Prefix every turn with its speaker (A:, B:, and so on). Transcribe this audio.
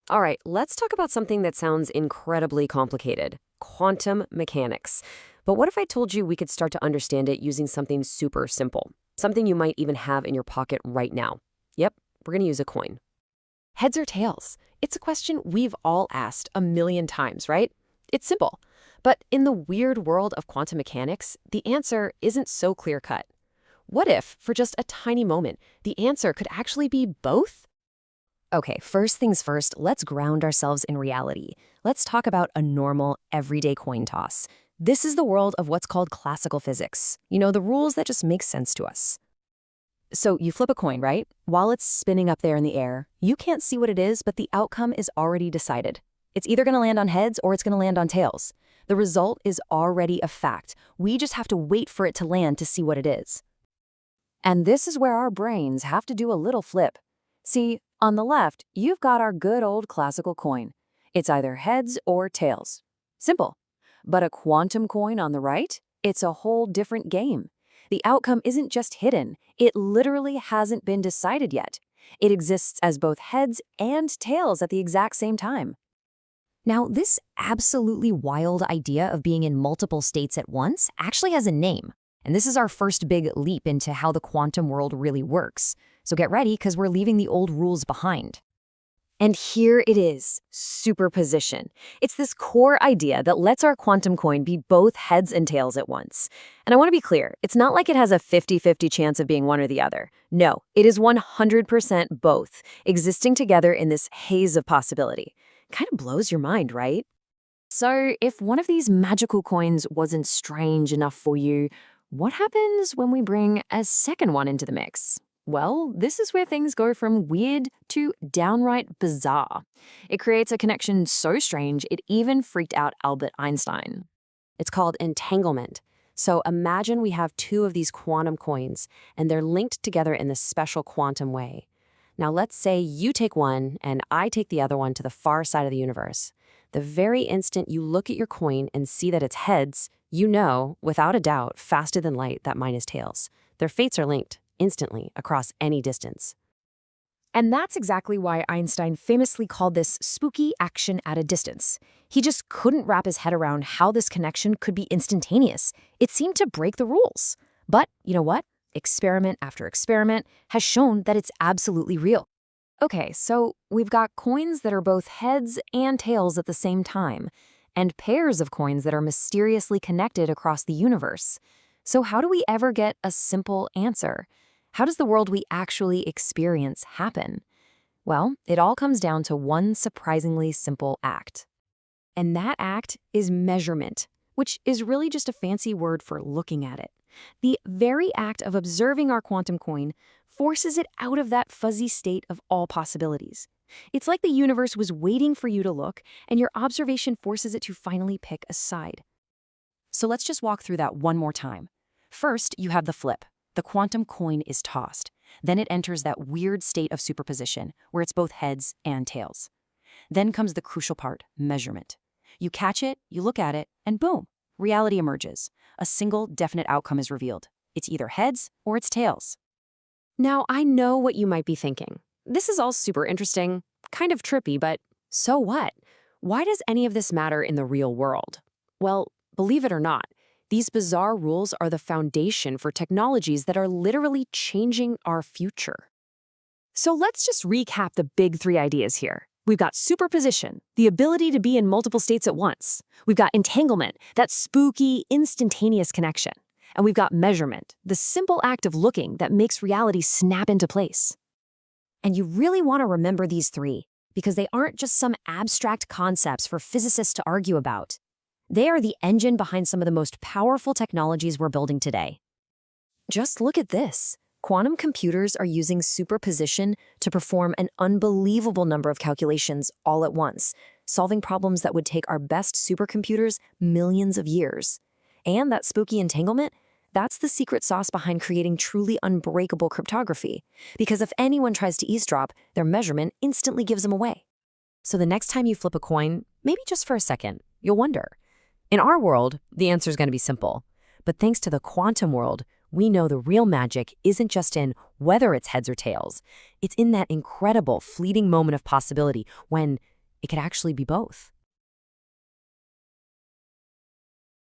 A: All right, let's talk about something that sounds incredibly complicated: quantum mechanics. But what if I told you we could start to understand it using something super simple? Something you might even have in your pocket right now. Yep, we're going to use a coin. Heads or tails? It's a question we've all asked a million times, right? It's simple. But in the weird world of quantum mechanics, the answer isn't so clear-cut. What if, for just a tiny moment, the answer could actually be both? Okay, first things first, let's ground ourselves in reality. Let's talk about a normal, everyday coin toss. This is the world of what's called classical physics. You know, the rules that just make sense to us. So you flip a coin, right? While it's spinning up there in the air, you can't see what it is, but the outcome is already decided. It's either going to land on heads or it's going to land on tails. The result is already a fact. We just have to wait for it to land to see what it is. And this is where our brains have to do a little flip. See, on the left, you've got our good old classical coin. It's either heads or tails. Simple. But a quantum coin on the right? It's a whole different game. The outcome isn't just hidden. It literally hasn't been decided yet. It exists as both heads and tails at the exact same time. Now, this absolutely wild idea of being in multiple states at once actually has a name. And this is our first big leap into how the quantum world really works. So get ready, because we're leaving the old rules behind. And here it is, superposition. It's this core idea that lets our quantum coin be both heads and tails at once. And I want to be clear, it's not like it has a 50-50 chance of being one or the other. No, it is 100% both, existing together in this haze of possibility. Kind of blows your mind, right? So if one of these magical coins wasn't strange enough for you, what happens when we bring a second one into the mix? Well, this is where things go from weird to downright bizarre. It creates a connection so strange it even freaked out Albert Einstein. It's called entanglement. So imagine we have two of these quantum coins, and they're linked together in this special quantum way. Now let's say you take one and I take the other one to the far side of the universe. The very instant you look at your coin and see that it's heads, you know, without a doubt, faster than light, that mine is tails. Their fates are linked instantly across any distance. And that's exactly why Einstein famously called this spooky action at a distance. He just couldn't wrap his head around how this connection could be instantaneous. It seemed to break the rules. But you know what? Experiment after experiment has shown that it's absolutely real. Okay, so we've got coins that are both heads and tails at the same time, and pairs of coins that are mysteriously connected across the universe. So how do we ever get a simple answer? How does the world we actually experience happen? Well, it all comes down to one surprisingly simple act. And that act is measurement, which is really just a fancy word for looking at it. The very act of observing our quantum coin forces it out of that fuzzy state of all possibilities. It's like the universe was waiting for you to look, and your observation forces it to finally pick a side. So let's just walk through that one more time. First, you have the flip. The quantum coin is tossed. Then it enters that weird state of superposition, where it's both heads and tails. Then comes the crucial part, measurement. You catch it, you look at it, and boom, reality emerges. A single definite outcome is revealed. It's either heads or it's tails. Now, I know what you might be thinking. This is all super interesting, kind of trippy, but so what? Why does any of this matter in the real world? Well, believe it or not, these bizarre rules are the foundation for technologies that are literally changing our future. So let's just recap the big three ideas here. We've got superposition, the ability to be in multiple states at once. We've got entanglement, that spooky, instantaneous connection. And we've got measurement, the simple act of looking that makes reality snap into place. And you really want to remember these three, because they aren't just some abstract concepts for physicists to argue about. They are the engine behind some of the most powerful technologies we're building today. Just look at this. Quantum computers are using superposition to perform an unbelievable number of calculations all at once, solving problems that would take our best supercomputers millions of years. And that spooky entanglement, that's the secret sauce behind creating truly unbreakable cryptography. Because if anyone tries to eavesdrop, their measurement instantly gives them away. So the next time you flip a coin, maybe just for a second, you'll wonder. In our world, the answer is going to be simple. But thanks to the quantum world, we know the real magic isn't just in whether it's heads or tails. It's in that incredible, fleeting moment of possibility when it could actually be both.